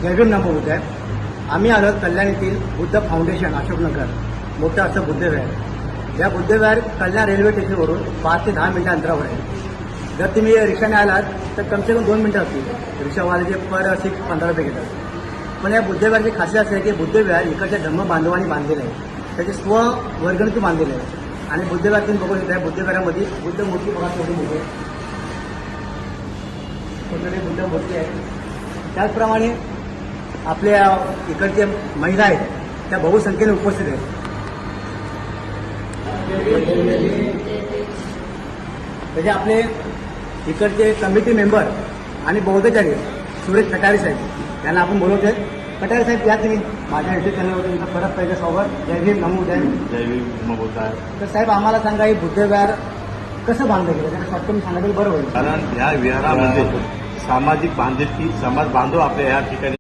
जय भीम नमो बुद्धाय. आम्ही आलो कल्याण येथील बुद्ध फाउंडेशन अशोकनगर मोठं असं बुद्धविहार. या बुद्धविहार कल्याण रेल्वे स्टेशनवरून 5 ते 10 मिनिटं अंतरावर आहे. जर तुम्ही रिक्षाने आलात तर कमसे कम 2 मिनिटं असतील. रिक्षावाले पर सीट 15 रुपये घेतात. पण या बुद्धविहारची खासियत असं आहे की बुद्धविहार इकडच्या धम्म बांधवांनी बांधलेलं आहे. त्याचे वर्गणीतून बांधलेलं आहे. आणि बुद्धविहार तुम्ही बघू शकता. बुद्धविहारामध्ये बुद्ध मूर्ती बघा तेवढी मोठी आहे. बुद्ध मूर्ती आहे. त्याचप्रमाणे आपल्या इकडच्या महिला आहेत त्या बहुसंख्येने उपस्थित आहेत. त्याचे आपले इकडचे कमिटी मेंबर आणि बौद्धचार्य सुरेश कटारे साहेब यांना आपण बोलवतोय. कटारे साहेब या तुम्ही माझ्या युट्यूब चॅनलवर तुमचं परत पहिलं स्वागत. जय भीम नमो बुद्धाय. जय भीम नमो बुद्धाय. तर साहेब आम्हाला सांगा हे बुद्धविहार कसं बांधलं गेलं त्याला शॉर्ट तुम्ही सांगितलं बरं होईल. कारण या विहारामध्ये सामाजिक बांधिलकी समाज बांधव आपल्या या ठिकाणी